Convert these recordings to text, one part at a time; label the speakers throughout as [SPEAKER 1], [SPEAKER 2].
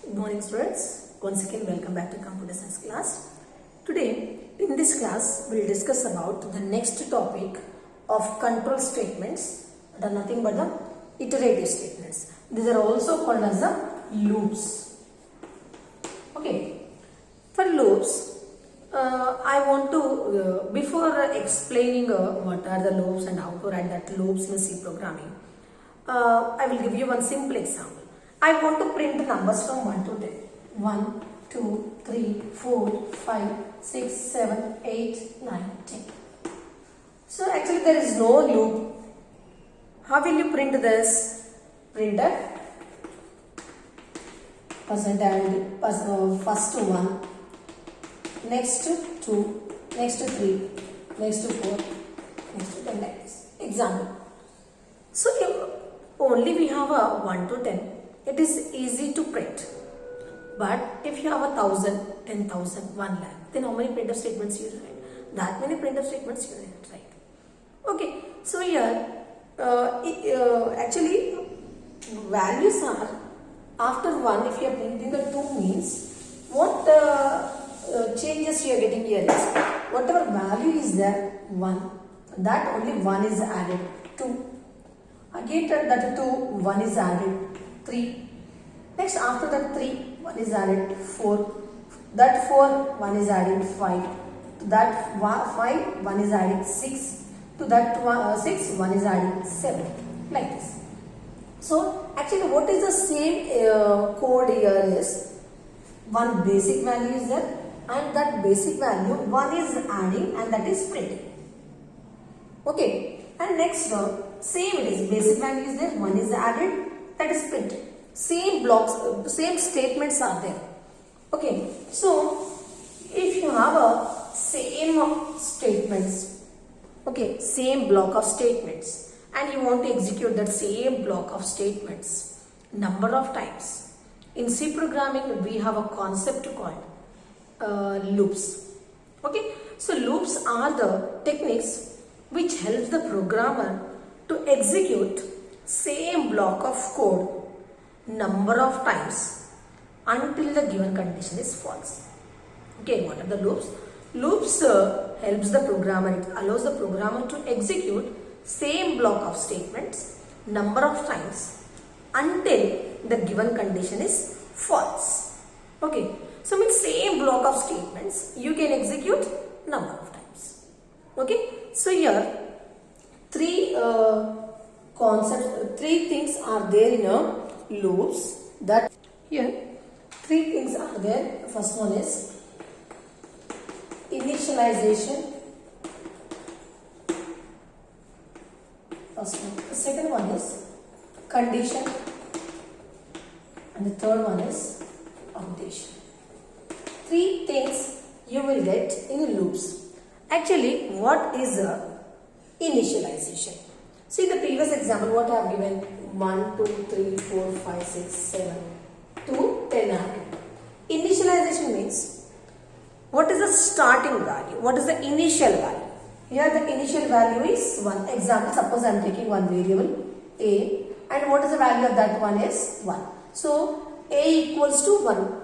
[SPEAKER 1] Good morning students. Once again welcome back to computer science class. Today in this class we will discuss about the next topic of control statements that are nothing but the iterative statements. These are also called as the loops. Okay. For loops I want to before explaining what are the loops and how to write that loops in C programming, I will give you one simple example. I want to print the numbers from 1 to 10. 1, 2, 3, 4, 5, 6, 7, 8, 9, 10. So actually there is no loop. How will you print this? Print a percentage, first 1, next 2, next 3, next 4, next 10 like this. Example. So if only we have a 1 to 10, it is easy to print. But if you have 1,000, 10,000, 1 lakh, then how many printf statements you write? That many printf statements you write. Okay, so here actually values are after 1, if you are printing the 2 means what changes you are getting here is whatever value is there 1, that only 1 is added. 2, again that 2, 1 is added. 3, next after that 3, 1 is added. 4, that 4, 1 is added. 5, to that 5, 1 is added. 6, to that 6, 1 is added. 7, like this. So actually what is the same code here is one basic value is there and that basic value 1 is adding and that is printing. Okay, and next same it is basic value is there, 1 is added, that is printed. Same blocks, same statements are there. Okay, so if you have a same statements, okay, same block of statements, and you want to execute that same block of statements number of times. In C programming, we have a concept called loops. Okay, so loops are the techniques which helps the programmer to execute same block of code number of times until the given condition is false. Okay, what are the loops? Loops helps the programmer, it allows the programmer to execute same block of statements number of times until the given condition is false. Okay, so means same block of statements you can execute number of times. Okay, so here three things are there in a loops. That here 3 things are there. First one is initialization. First one. The second one is condition. And the third one is updation. 3 things you will get in loops. Actually, what is initialization? See the previous example what I have given 1, 2, 3, 4, 5, 6, 7 to 10 I have given. Initialization means what is the starting value? What is the initial value? Here the initial value is 1. Example, suppose I am taking one variable a and what is the value of that one is 1. So a equals to 1.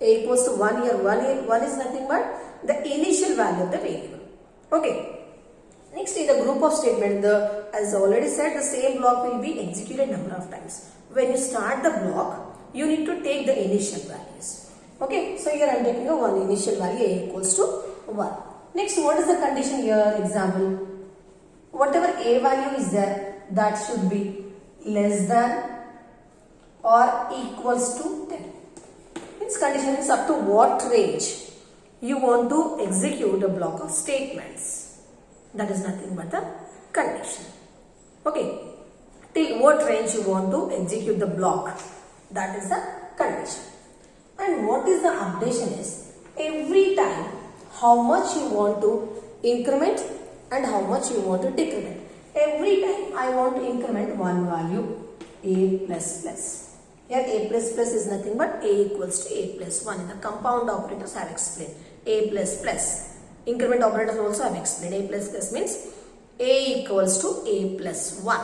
[SPEAKER 1] A equals to 1 here. 1 is nothing but the initial value of the variable. Okay. Next in the group of statement, as already said, the same block will be executed number of times. When you start the block, you need to take the initial values. Okay, so here I am taking a 1 initial value a equals to 1. Next, what is the condition here? Example, whatever a value is there, that should be less than or equals to 10. Its condition is up to what range you want to execute a block of statements. That is nothing but the condition. Okay, till what range you want to execute the block, that is the condition. And what is the updation is every time how much you want to increment and how much you want to decrement. Every time I want to increment one value a plus plus. Here a plus plus is nothing but a equals to a plus 1. In the compound operators I have explained a plus plus. Increment operators also I have explained. A plus plus means a equals to a plus 1.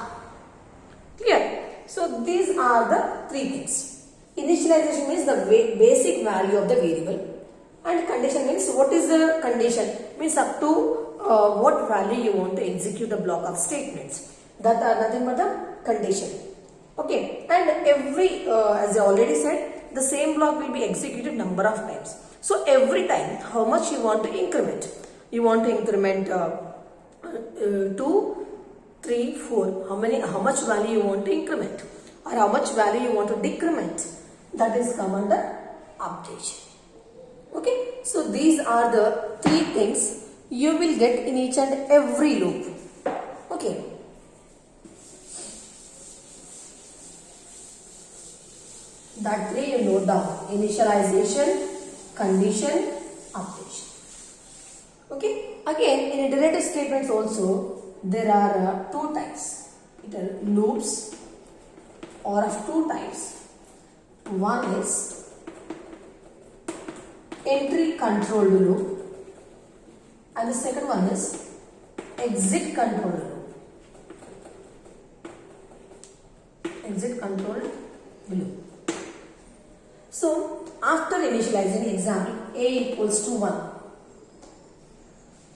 [SPEAKER 1] Clear? So these are the 3 things. Initialization means the basic value of the variable, and condition means what is the condition, means up to what value you want to execute the block of statements. That are nothing but the condition. Okay, and every as I already said, the same block will be executed number of times. So every time how much you want to increment? You want to increment 2, 3, 4. How much value you want to increment, or how much value you want to decrement? That is come under updation. Okay, so these are the 3 things you will get in each and every loop. Okay. That 3 you note down: initialization, condition, updation. Okay. Again, in iterative statements also there are 2 types. It are loops, or of 2 types. One is entry controlled loop, and the second one is exit controlled loop. Exit controlled loop. So after initializing, example a equals to 1.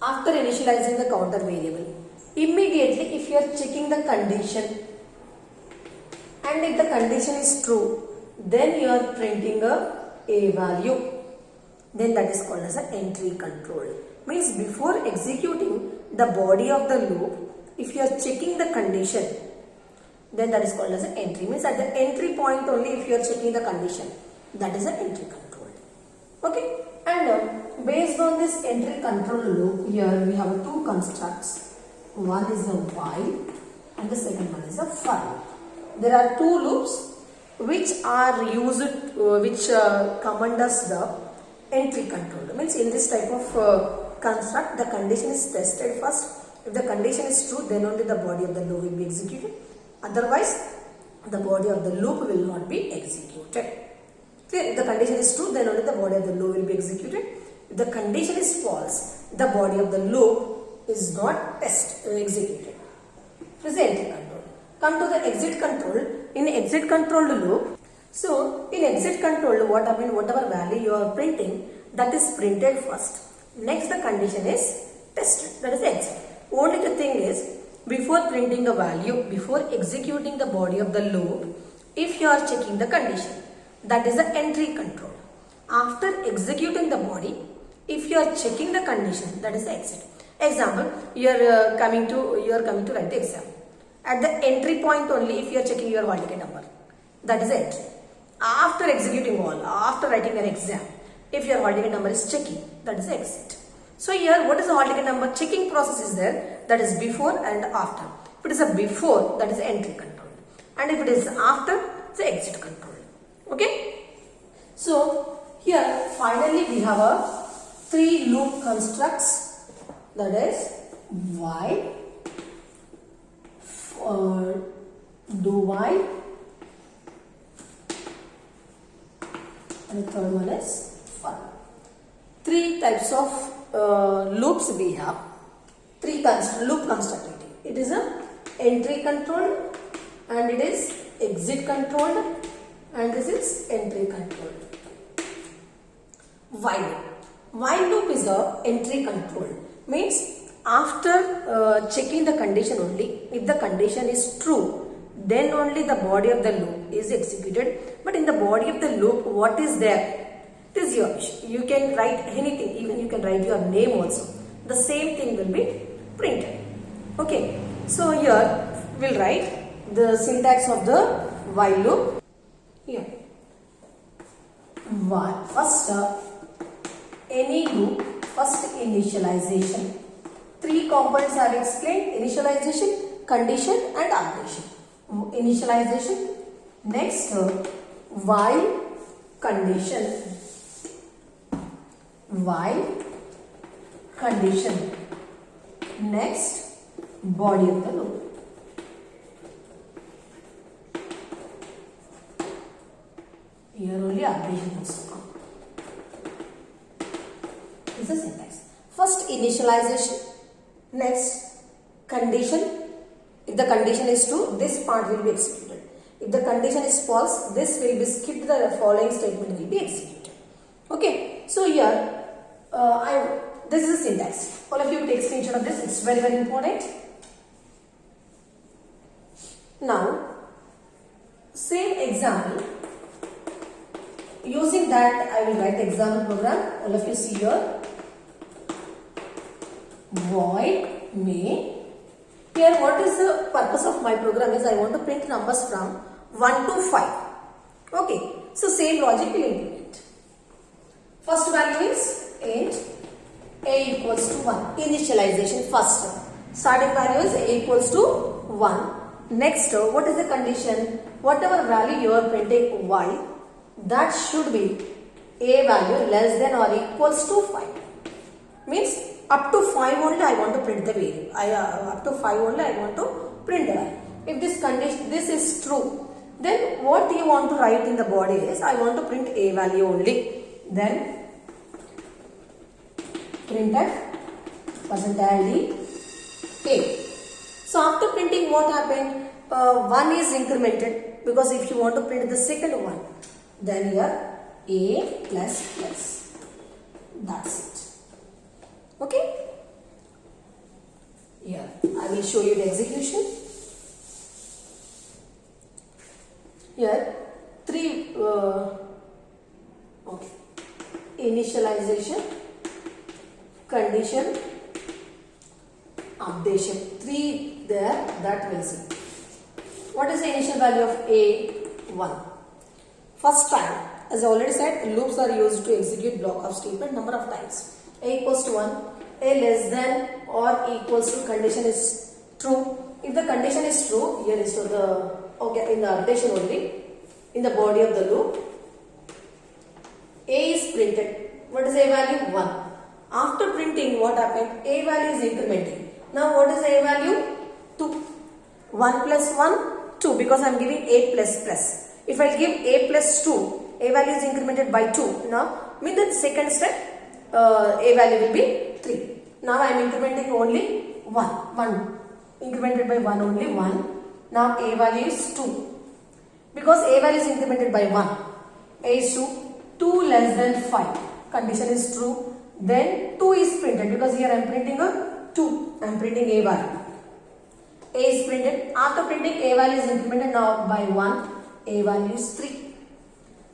[SPEAKER 1] After initializing the counter variable, immediately if you are checking the condition, and if the condition is true, then you are printing a value. Then that is called as an entry control. Means before executing the body of the loop, if you are checking the condition, then that is called as an entry. Means at the entry point only if you are checking the condition, that is an entry control. Okay, and based on this entry control loop, here we have 2 constructs. One is a while and the second one is a for. There are 2 loops which are used, which command us the entry control. Means in this type of construct, the condition is tested first. If the condition is true, then only the body of the loop will be executed. Otherwise, the body of the loop will not be executed. Clear? If the condition is true, then only the body of the loop will be executed. If the condition is false, the body of the loop is not executed. This is the entry control. Come to the exit control. In exit controlled loop, so in exit control, what happens? Whatever value you are printing, that is printed first. Next, the condition is tested. That is exit. Only the thing is, before printing a value, before executing the body of the loop, if you are checking the condition, that is the entry control. After executing the body, if you are checking the condition, that is the exit. Example, you are coming to write the exam. At the entry point only, if you are checking your hall ticket number, that is the entry. After executing all, after writing an exam, if your hall ticket number is checking, that is the exit. So here, what is the hall ticket number? Checking process is there, that is before and after. If it is a before, that is entry control, and if it is after, it's the exit control. Okay. So here, finally, we have a 3 loop constructs, that is while, do while, and the third one is for. 3 types of loops we have. 3 loop constructivity. It is a entry controlled, and it is exit controlled, and this is entry controlled. While. While loop is a entry controlled. Means after checking the condition only, if the condition is true, then only the body of the loop is executed. But in the body of the loop, what is there? It is your wish. You can write anything, even you can write your name also. The same thing will be printed. Okay. So here we'll write the syntax of the while loop. Here. While. First, any loop, first initialization. 3 components I have explained: initialization, condition, and updation. Initialization. Next, while condition. While condition. Next, body of the loop. Here only updation also come. This is syntax. First initialization. Next, condition. If the condition is true, this part will be executed. If If the condition is false, this will be skipped, the following statement will be executed. Okay, so here this is the syntax. All of you take screenshot of this, it's very important. Now, same example, using that I will write the example program. All of you see here, void main. Here what is the purpose of my program is I want to print numbers from 1 to 5. Okay, so same logic we will implement. First value is int a equals to 1. Initialization first. Starting value is a equals to 1. Next, what is the condition? Whatever value you are printing y, that should be a value less than or equals to 5. Means up to 5 only I want to print the value. Up to 5 only I want to print the value. If this condition, this is true, then what you want to write in the body is I want to print a value only. Then printf %d a. So after printing, what happened? 1 is incremented, because if you want to print the second one, then here a plus plus. That's it. Okay. Here I will show you the execution. Here 3 okay. Initialization, condition, updation. 3 there, that will see. What is the initial value of a? 1. First time, as I already said, loops are used to execute block of statement number of times. A equals to 1, a less than or equals to condition is true. If the condition is true, here is to the, okay, in the updation only, in the body of the loop, a is printed. What is a value? 1. After printing, what happened? A value is incrementing. Now what is a value? 2. 1 plus 1, 2, because I am giving a plus plus. If I give a plus 2, a value is incremented by 2. Now, mean the second step, a value will be 3. Now I am incrementing only 1. Incremented by 1 only 1. Now a value is 2. Because a value is incremented by 1. A is 2. 2 less than 5. Condition is true. Then 2 is printed, because here I am printing a 2. I am printing a value. A is printed. After printing, a value is incremented now by 1. A value is 3.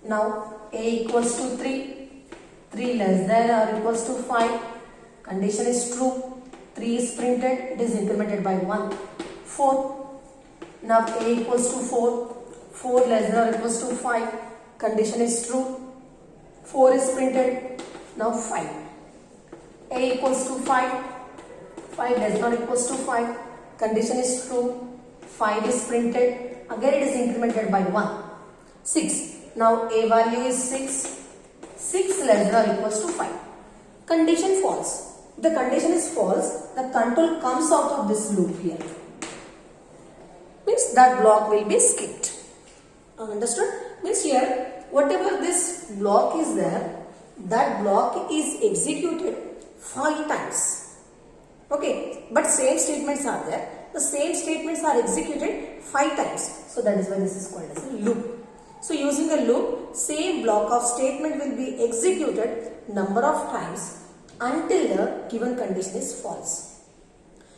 [SPEAKER 1] Now a equals to 3. 3 less than or equals to 5. Condition is true. 3 is printed. It is incremented by 1. 4. Now a equals to 4. 4 less than or equals to 5. Condition is true. 4 is printed. Now 5. A equals to 5. 5 less than or equals to 5. Condition is true. 5 is printed. Again it is incremented by 1. 6. Now a value is 6. 6 less than or equals to 5. Condition false. If the condition is false, the control comes out of this loop here. Means that block will be skipped. Understood? Means here, whatever this block is there, that block is executed 5 times. Okay, but same statements are there. The same statements are executed 5 times. So that is why this is called as a loop. So using a loop, same block of statement will be executed number of times until the given condition is false.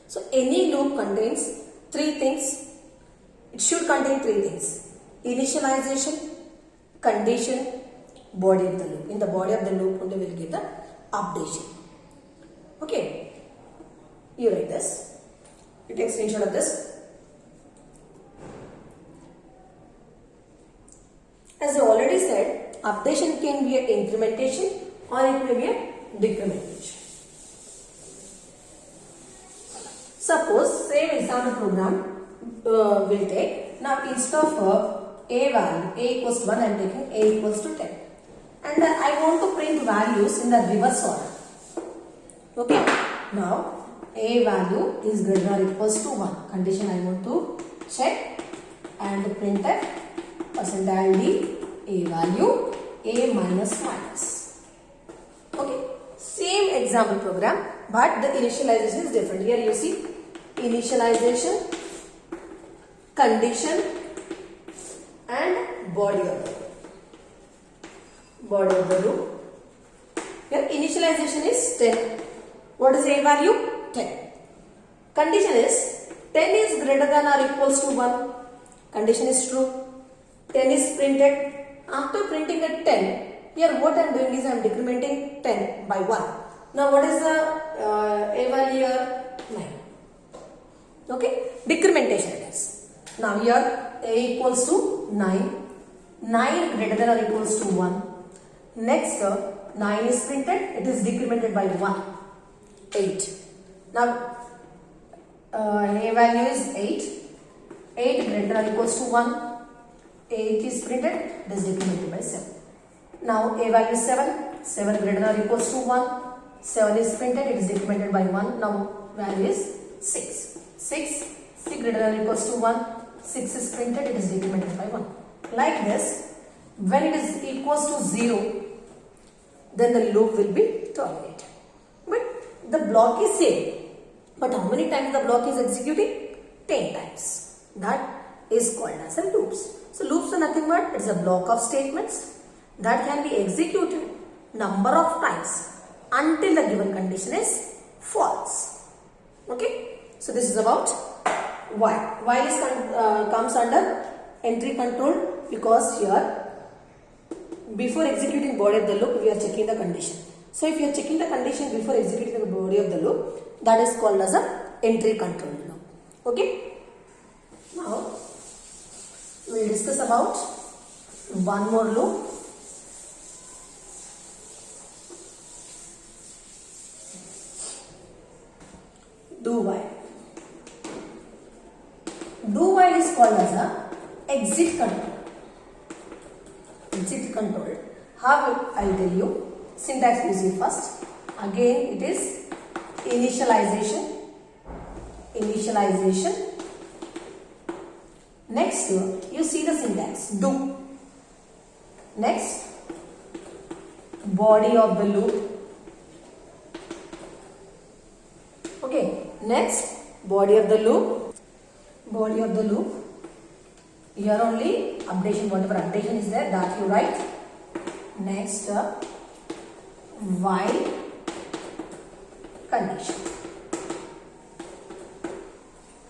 [SPEAKER 1] So any loop contains 3 things. It should contain 3 things. Initialization, condition, body of the loop. In the body of the loop only will give the updation. Okay. You write this. You take screenshot of this. As I already said, updation can be an incrementation or it may be a decrementation. Suppose same example program will take. Now instead of a value, a equals to 1, I am taking a equals to 10. And I want to print values in the reverse order. Okay. Now a value is greater than or equals to 1. Condition I want to check, and printf %d a value a minus minus. Okay, same example program, but the initialization is different. Here you see initialization, condition, and body of the loop. Body of the loop. Here initialization is 10. What is A value? 10. Condition is 10 is greater than or equals to 1. Condition is true. 10 is printed. After printing at 10, here what I am doing is I am decrementing 10 by 1. Now what is the A value here? 9. Okay, decrementation it is. Now here A equals to 9. 9 greater than or equals to 1. Next 9 is printed, it is decremented by 1. 8. Now A value is 8. 8 greater than or equals to 1. 8 is printed, it is decremented by 7. Now A value is 7. 7 greater than or equals to 1. 7 is printed, it is decremented by 1. Now value is 6. 6 greater than or equals to 1. 6 is printed, it is decremented by 1. Like this, when it is equals to 0, then the loop will be terminated. But the block is same. But how many times the block is executing? 10 times. That is called as a loops. So loops are nothing but it's a block of statements that can be executed number of times until the given condition is false. Okay. So this is about while. While is comes under entry control because here before executing body of the loop we are checking the condition. So if you are checking the condition before executing the body of the loop, that is called as a entry control loop. Okay. Now we will discuss about one more loop. Do while. Do while is called as a exit control. Exit control. How I will tell you. Syntax you see first. Again it is initialization. Initialization. Next you see the syntax. Do. Next body of the loop. Okay. Next body of the loop. Body of the loop. Here only updation, whatever updation is there, that you write. Next while condition.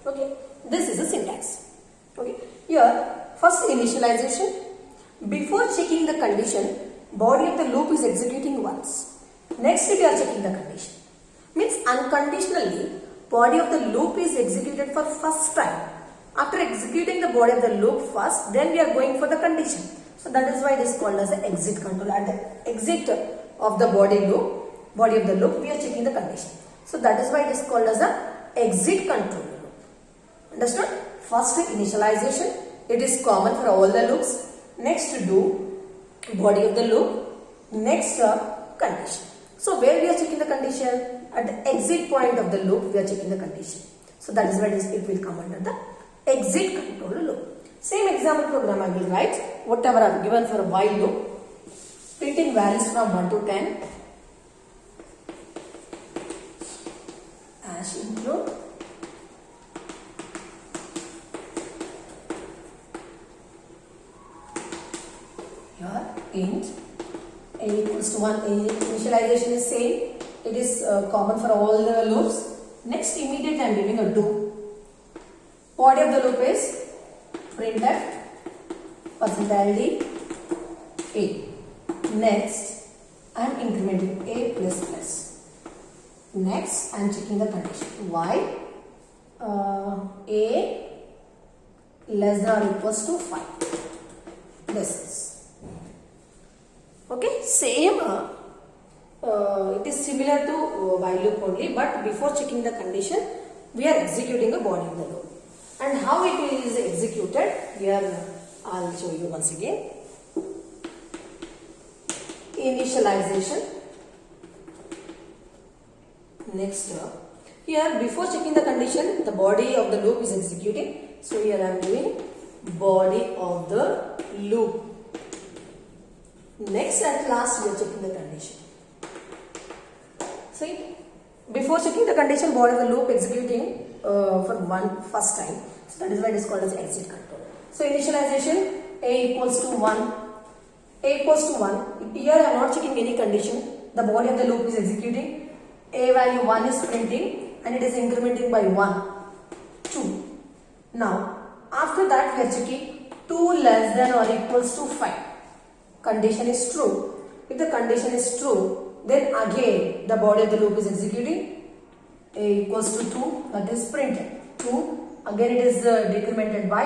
[SPEAKER 1] Okay, this is a syntax. Okay, here first initialization. Before checking the condition, body of the loop is executing once. Next we are checking the condition. Means unconditionally body of the loop is executed for first time. After executing the body of the loop first, then we are going for the condition. So that is why it is called as the exit control. At the exit of the body of the loop, we are checking the condition. So that is why it is called as the exit control loop. Understood? First initialization, it is common for all the loops. Next do body of the loop. Next condition. So where we are checking the condition? At the exit point of the loop, we are checking the condition. So that is why it will come under the exit control loop. Same example program I will write. Whatever I have given for a while loop. Printing values from 1 to 10. As include here int a equals to 1. Initialization is same. It is common for all the loops. Next immediately I am giving a do. Body of the loop is printf %d a. Next I am incrementing a plus plus. Next I am checking the condition. Why? A less than or equals to 5. This is. Okay, same. It is similar to while loop only, but before checking the condition, we are executing a body of the loop. And how it is executed, here I will show you once again. Initialization. Next, here before checking the condition, the body of the loop is executing. So here I am doing body of the loop. Next, at last we are checking the condition. See, before checking the condition, body of the loop executing for first time. So that is why it is called as exit control. So initialization, A equals to 1. A equals to 1. Here I am not checking any condition. The body of the loop is executing. A value 1 is printing and it is incrementing by 1. 2. Now, after that we are checking 2 less than or equals to 5. Condition is true. If the condition is true, then again the body of the loop is executing. A equals to 2, that is printed. 2, again it is incremented by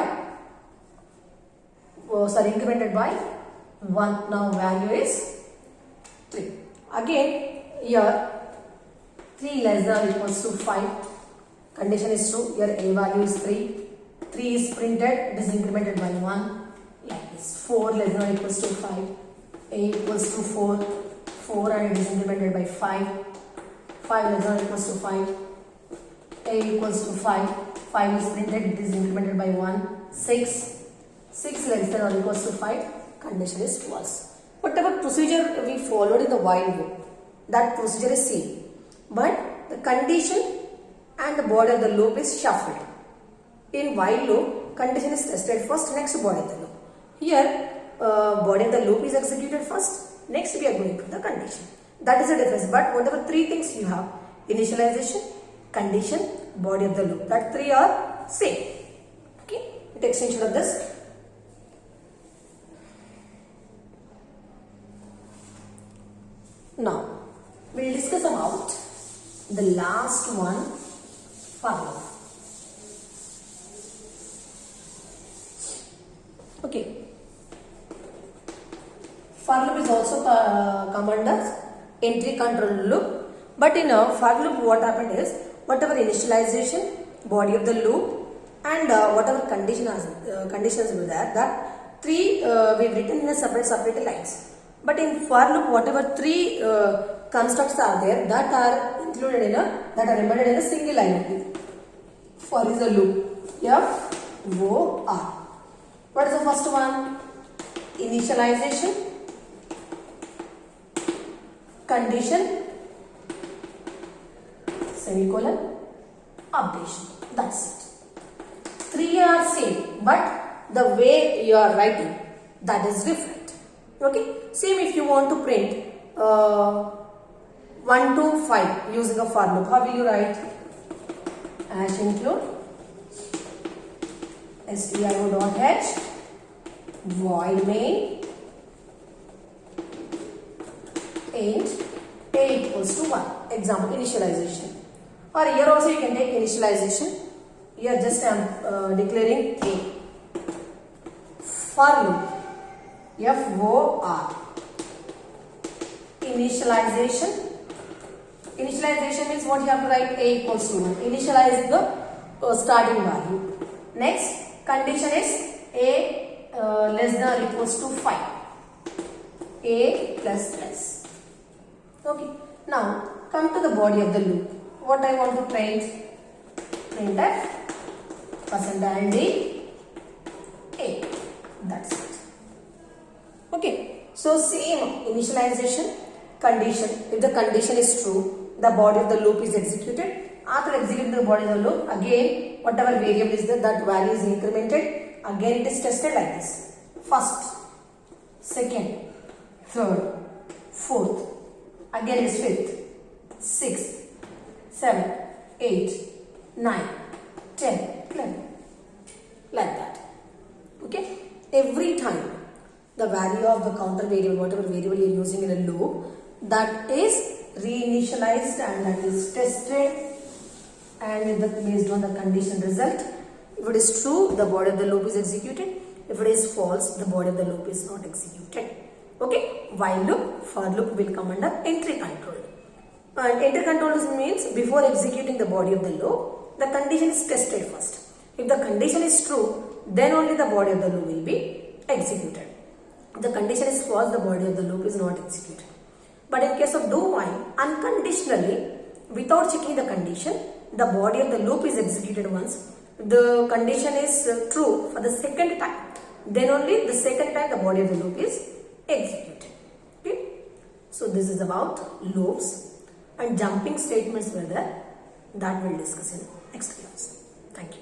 [SPEAKER 1] 1. Now value is 3. Again here 3 less than or equals to 5. Condition is true. Here A value is 3. 3 is printed, it is incremented by 1. Like this. 4 less than or equals to 5. A equals to 4. 4 and it is incremented by 5. 5 less than or equals to 5. A equals to 5. 5 is printed, it is incremented by 1. 6. 6 less than or equals to 5. Condition is false. Whatever procedure we followed in the while loop, that procedure is same. But the condition and the body of the loop is shuffled. In while loop, condition is tested first, next body of the loop. Here, body of the loop is executed first, next we are going to the condition. That is the difference. But whatever 3 things you have, initialization, condition, body of the loop, that 3 are same. Okay, the extension of this. Now, we will discuss about the last one, for loop. Okay. For loop is also come under entry control loop. But in a for loop, what happened is, whatever initialization, body of the loop, and whatever conditions were there, that 3 we've written in a separate lines. But in for loop, whatever 3 constructs are there, that are included in embedded in a single line only. For is a loop. F O R. What is the first one? Initialization, condition, semicolon, updation. That's it. 3 are same, but the way you are writing, that is different. Okay. Same if you want to print 1 to 5 using a for loop. How will you write? Hash include stdio.h void main int a equals to 1. Example, initialization. Or here also you can take initialization. Here just I am declaring a. For loop, FOR. Initialization. Initialization means what you have to write? A equals to 1. Initialize the starting value. Next, condition is A less than or equals to 5. A plus plus. Okay. Now, come to the body of the loop. What I want to print? Printf %d A. That's it. Okay. So, same initialization, condition. If the condition is true, the body of the loop is executed. After executing the body of the loop, again, whatever variable is there, that value is incremented. Again, it is tested like this. First, second, third, fourth. Again, it is fifth, sixth, 7, 8, 9, 10, 11. Like that. Okay. Every time the value of the counter variable, whatever variable you are using in a loop, that is reinitialized and that is tested, and based on the condition result. If it is true, the body of the loop is executed. If it is false, the body of the loop is not executed. Okay. While loop, for loop will come under entry control. Entry control means before executing the body of the loop, the condition is tested first. If the condition is true, then only the body of the loop will be executed. If the condition is false, the body of the loop is not executed. But in case of do while, unconditionally, without checking the condition, the body of the loop is executed once. The condition is true for the second time. Then only the second time the body of the loop is executed. Okay. So this is about loops, and jumping statements were there. That we'll discuss in next class. Thank you.